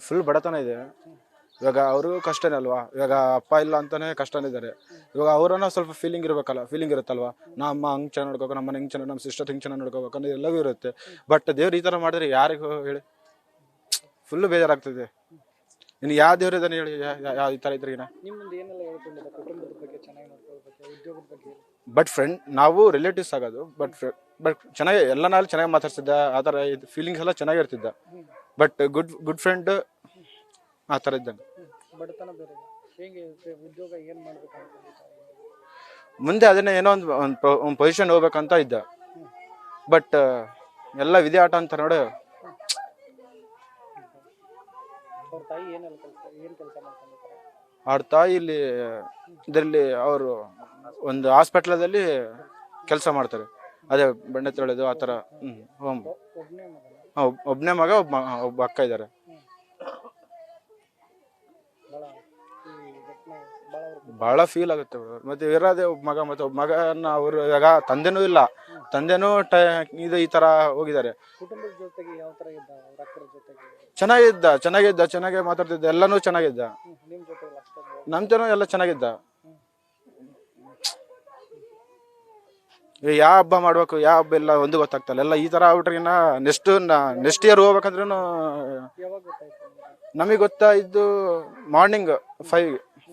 Full ಬಡತನ ಇದೆ. ಇವಾಗ ಅವರು ಕಷ್ಟನೇ ಅಲ್ವಾ, ಇವಾಗ ಅಪ್ಪ ಇಲ್ಲ ಅಂತಾನೆ ಕಷ್ಟನೇ ಇದ್ದಾರೆ. ಇವಾಗ ಅವರನ್ನ ಸ್ವಲ್ಪ ಫೀಲಿಂಗ್ ಇರುತ್ತಲ್ವಾ, ನಮ್ಮ ಹಂಗೆ ಚೆನ್ನಾಗಿ ನೋಡ್ಕೋಬೇಕು, ನಮ್ಮ ಮನೆ ಹಿಂಗೆ ಚೆನ್ನಾಗಿ, ನಮ್ಮ ಸಿಸ್ಟರ್ ಹಿಂಗೆ ಚೆನ್ನಾಗಿ ನೋಡ್ಕೋಬೇಕು ಅನ್ನೋದು ಎಲ್ಲವೂ ಇರುತ್ತೆ. ಬಟ್ ದೇವ್ರು ಈ ಥರ ಮಾಡಿದ್ರೆ ಯಾರಿಗೂ ಹೇಳಿ, ಫುಲ್ಲು ಬೇಜಾರಾಗ್ತದೆ. ಇನ್ನು ಯಾವ ದೇವ್ರು ಇದ್ದಾನೆ ಹೇಳಿ, ಯಾವ ಈ ಥರ ಇದ್ರಿಗಿನ. ಬಟ್ ಫ್ರೆಂಡ್, ನಾವು ರಿಲೇಟಿವ್ಸ್ ಆಗೋದು, ಬಟ್ ಚೆನ್ನಾಗಿ ಎಲ್ಲ ನಾಳೆ ಚೆನ್ನಾಗಿ ಮಾತಾಡ್ತಿದ್ದ, ಆ ಥರ ಇದು ಫೀಲಿಂಗ್ಸ್ ಎಲ್ಲ ಚೆನ್ನಾಗಿರ್ತಿದ್ದ. ಬಟ್ ಗುಡ್ ಫ್ರೆಂಡ್ ಆ ಥರ ಇದ್ದಂಗೆ. ಮುಂದೆ ಅದನ್ನೇ ಏನೋ ಒಂದು ಪೊಸಿಷನ್ ಹೋಗ್ಬೇಕಂತ ಇದ್ದ. ಬಟ್ ಎಲ್ಲ ವಿಧಿ ಆಟ ಅಂತ ನೋಡಿ. ಅವ್ರ ತಾಯಿ ಇಲ್ಲಿ ಇದರಲ್ಲಿ ಅವರು ಒಂದು ಹಾಸ್ಪಿಟ್ಲದಲ್ಲಿ ಕೆಲಸ ಮಾಡ್ತಾರೆ. ಅದೇ ಬೆಣ್ಣೆ ತೊಳೆದು ಆ ಥರ. ಒಬ್ಬನೇ ಮಗ, ಒಬ್ಬ ಅಕ್ಕ ಇದ್ದಾರೆ. ಬಹಳ ಫೀಲ್ ಆಗುತ್ತೆ. ಮತ್ತೆ ಇರೋದೇ ಒಬ್ಬ ಮಗ, ಮತ್ತೆ ಒಬ್ಬ ಮಗನ ಅವರು ಇವಾಗ ತಂದೆನೂ ಇಲ್ಲ, ತಂದೆನೂ ಇದು ಈ ತರ ಹೋಗಿದ್ದಾರೆ. ಚೆನ್ನಾಗಿದ್ದ ಮಾತಾಡ್ತಿದ್ದ, ಎಲ್ಲಾನು ಚೆನ್ನಾಗಿದ್ದ. ನಮ್ ಜನ ಎಲ್ಲ ಚೆನ್ನಾಗಿದ್ದ. ಯಾವ ಹಬ್ಬ ಮಾಡ್ಬೇಕು, ಯಾವ ಹಬ್ಬ ಇಲ್ಲ ಒಂದು ಗೊತ್ತಾಗ್ತಲ್ಲ. ಎಲ್ಲ ಈ ತರ ಆಗ್ಬಿಟ್ರಿಗಿನ ನೆಕ್ಸ್ಟ್ ಇಯರ್ ಹೋಗ್ಬೇಕಂದ್ರೂ ನಮಗೆ ಗೊತ್ತಾಯಿದ್ದು ಮಾರ್ನಿಂಗ್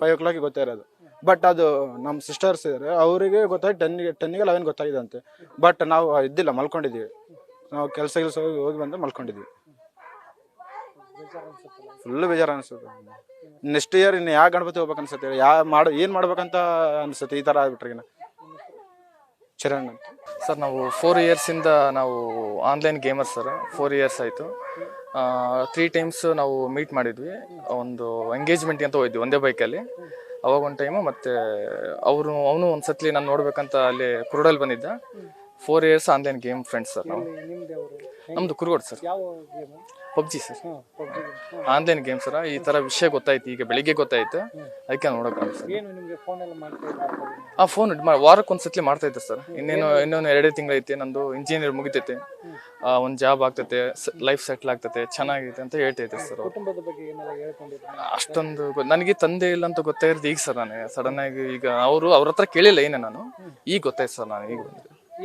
5 o'clock ಗೊತ್ತಾಯಿರೋದು. ಬಟ್ ಅದು ನಮ್ಮ ಸಿಸ್ಟರ್ಸ್ ಇದ್ದಾರೆ, ಅವರಿಗೆ ಗೊತ್ತಾಗಿ 10ಗೆ 11 ಗೊತ್ತಾಗಿದೆ ಅಂತೆ. ಬಟ್ ನಾವು ಇದ್ದಿಲ್ಲ, ಮಲ್ಕೊಂಡಿದ್ದೀವಿ. ನಾವು ಕೆಲಸ ಹೋಗಿ ಬಂದು ಮಲ್ಕೊಂಡಿದ್ವಿ. ಫುಲ್ಲು ಬೇಜಾರು ಅನಿಸುತ್ತೆ. ನೆಕ್ಸ್ಟ್ ಇಯರ್ ಇನ್ನು ಯಾವ ಗಣಪತಿ ಹೋಗ್ಬೇಕು ಅನ್ಸುತ್ತೆ, ಏನು ಮಾಡ್ಬೇಕಂತ ಅನ್ಸುತ್ತೆ ಈ ಥರ ಆಗ್ಬಿಟ್ರಿಗಿನ. ಚರಣ್ ಅಂತ ಸರ್, ನಾವು 4 yearsಯಿಂದ ನಾವು ಆನ್ಲೈನ್ ಗೇಮರ್ ಸರ್. 4 years ಆಯಿತು. 3 times ನಾವು ಮೀಟ್ ಮಾಡಿದ್ವಿ. ಒಂದು ಎಂಗೇಜ್ಮೆಂಟ್ಗೆ ಅಂತ ಹೋಗಿದ್ವಿ ಒಂದೇ ಬೈಕಲ್ಲಿ. ಅವಾಗ ಒಂದು ಟೈಮು, ಮತ್ತು ಅವನು ಒಂದ್ಸತ್ಲಿ ನಾನು ನೋಡ್ಬೇಕಂತ ಅಲ್ಲಿ ಕುರುಡಲ್ಲಿ ಬಂದಿದ್ದ. 4 years online game friends sir ನಾವು. ನಮ್ಮದು Kurugodu sir. PUBG sir, online game sir. ಈ ಥರ ವಿಷಯ ಗೊತ್ತಾಯ್ತು, ಈಗ ಬೆಳಿಗ್ಗೆ ಗೊತ್ತಾಯ್ತು, ಅದಕ್ಕೆ ನೋಡೋಕೆ ಸರ್. ಫೋನ್ ವಾರಕ್ಕೆ ಒಂದ್ಸತ್ಲಿ ಮಾಡ್ತಾ ಇದ್ದೆ ಸರ್. ಇನ್ನೊಂದು 2 ತಿಂಗಳೈತೆ, ನಂದು ಇಂಜಿನಿಯರ್ ಮುಗಿತೈತೆ, ಒಂದು ಜಾಬ್ ಆಗ್ತೈತೆ, ಲೈಫ್ ಸೆಟ್ಲ್ ಆಗ್ತೈತೆ, ಚೆನ್ನಾಗೈತೆ ಅಂತ ಹೇಳ್ತೈತೆ ಸರ್. ಅಷ್ಟೊಂದು ನನಗೆ ತಂದೆ ಇಲ್ಲ ಅಂತ ಗೊತ್ತಾಗಿರೋದು ಈಗ ಸರ್. ನಾನು ಸಡನ್ ಆಗಿ ಈಗ ಅವ್ರ ಹತ್ರ ಕೇಳಿಲ್ಲ ಏನೇ, ನಾನು ಈಗ ಗೊತ್ತಾಯ್ತು ಸರ್. ನಾನು ಈಗ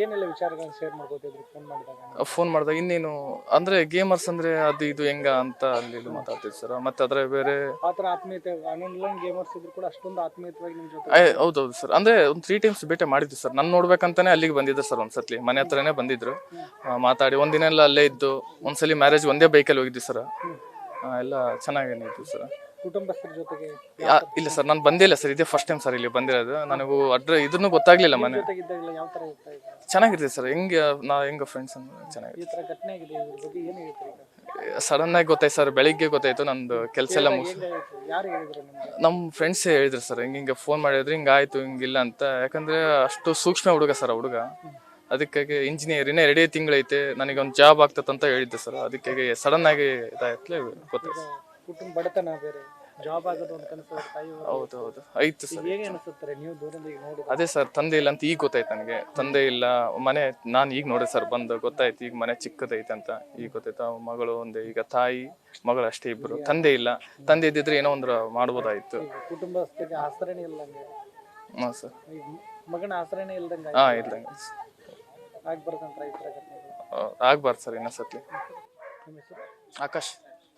ಏನೆಲ್ಲ ವಿಚಾರಗಳನ್ನು ಶೇರ್ ಮಾಡ್ಕೋತಿದ್ರು ಫೋನ್ ಮಾಡಿದಾಗ? ಇನ್ನೇನು ಅಂದ್ರೆ ಗೇಮರ್ಸ್ ಅಂದ್ರೆ ಅದು ಇದು ಹೆಂಗ ಅಂತ ಅಲ್ಲಿ ಮಾತಾಡ್ತಿದ್ರು ಸರ್. ಮತ್ತೆ ಅದ್ರ ಬೇರೆ ಆತರ ಆತ್ಮೀಯತೆ, ಆನ್ಲೈನ್ ಗೇಮರ್ಸ್ ಇದ್ರು ಕೂಡ ಅಷ್ಟೊಂದು ಆತ್ಮೀಯವಾಗಿ ನಿಮ್ ಜೊತೆ? ಹೌದೌದು ಸರ್. ಅಂದ್ರೆ ಒಂದು 3 times ಭೇಟಿ ಮಾಡಿದ್ವಿ ಸರ್. ನಾನು ನೋಡ್ಬೇಕಂತಾನೆ ಅಲ್ಲಿಗೆ ಬಂದಿದ್ರು ಸರ್. ಒಂದ್ಸತ್ಲಿ ಮನೆ ಹತ್ರನೇ ಬಂದಿದ್ರು, ಮಾತಾಡಿ ಒಂದಿನ ಎಲ್ಲ ಅಲ್ಲೇ ಇದ್ದು. ಒಂದ್ಸಲಿ ಮ್ಯಾರೇಜ್ ಒಂದೇ ಬೈಕಲ್ಲಿ ಹೋಗಿದ್ವಿ ಸರ್. ಎಲ್ಲ ಚೆನ್ನಾಗೇನಿದ್ವಿ ಸರ್. ಕುಟುಂಬಸ್ಥರ ಜೊತೆಗೆ ಇಲ್ಲ ಸರ್, ನಾನು ಬಂದಿಲ್ಲ ಸರ್. ಇದೇ ಫಸ್ಟ್ ಟೈಮ್ ಸರ್ ಇಲ್ಲಿ ಬಂದಿರೋದು. ನನಗೂ ಇದನ್ನು ಗೊತ್ತಾಗ್ಲಿಲ್ಲ. ಮನೆ ಚೆನ್ನಾಗಿರ್ತದೆ ಸರ್. ಹೆಂಗ ಫ್ರೆಂಡ್ಸ್ ಚೆನ್ನಾಗಿದೆ. ಸಡನ್ ಆಗಿ ಗೊತ್ತಾಯ್ತು ಸರ್, ಬೆಳಿಗ್ಗೆ ಗೊತ್ತಾಯ್ತು. ನಂದು ಕೆಲಸ ಎಲ್ಲ ನಮ್ಮ ಫ್ರೆಂಡ್ಸ್ ಹೇಳಿದ್ರು ಸರ್, ಹಿಂಗೆ ಫೋನ್ ಮಾಡಿದ್ರು, ಹಿಂಗಾಯ್ತು ಹಿಂಗಿಲ್ಲ ಅಂತ. ಯಾಕಂದ್ರೆ ಅಷ್ಟು ಸೂಕ್ಷ್ಮ ಹುಡುಗ ಸರ್ ಹುಡುಗ. ಅದಕ್ಕಾಗಿ ಇಂಜಿನಿಯರ್ ಇನ್ನೇ 2 ತಿಂಗಳೈತೆ, ನನಗೆ ಒಂದು ಜಾಬ್ ಆಗ್ತದಂತ ಹೇಳಿದ್ದೆ ಸರ್. ಅದಕ್ಕಾಗಿ ಸಡನ್ ಆಗಿ ಇದಾಯ್ತಲೇ ಗೊತ್ತಾಯ್ತು. ಕುಟುಂಬ ಬಡತನ ಬೇರೆ, ಜಾಬ್ ಆಗೋದು ಅಂತ ಕನಸು ತಾಯಿ. ಹೌದು ಆಯ್ತು ಸರ್. ಹೇಗೆ ಅನಿಸುತ್ತಾರೆ ನೀವು ದೂರದಿಂದ ಈಗ ನೋಡಿ? ಅದೇ ಸರ್, ತಂದೆ ಇಲ್ಲ ಅಂತ ಈಗ ಗೊತ್ತಾಯ್ತು ನನಗೆ. ತಂದೆ ಇಲ್ಲ, ಮನೆ ನಾನು ಈಗ ನೋಡಿದೆ ಸರ್, ಬಂದು ಗೊತ್ತಾಯ್ತು. ಈಗ ಮನೆ ಚಿಕ್ಕದೈತೆ ಅಂತ ಈಗ ಗೊತ್ತಾಯ್ತು. ಮಗಳು ಒಂದೇ, ಈಗ ತಾಯಿ ಮಗಳು ಅಷ್ಟೇ, ಇಬ್ರು. ತಂದೆ ಇಲ್ಲ. ತಂದೆ ಇದ್ದಿದ್ರೆ ಏನೋ ಒಂದು ಮಾಡ್ಬೋದಾಯ್ತು. ಕುಟುಂಬಸ್ಥರಿಗೆ ಆಸರೆನೇ ಇಲ್ಲಂಗೆ. ಹಾಂ ಸರ್, ಮಗನ ಆಸರೆನೇ ಇಲ್ದಂಗೆ. ಇಲ್ದಂಗೆ ಆಗ್ಬಾರ್ದಂತ ಈ ಥರ ಆಗ್ಬಾರ್ದು ಸರ್ ಇನ್ನೊಂದ್ಸತಿ. ನಿಮ್ಮ ಹೆಸರು? ಆಕಾಶ್.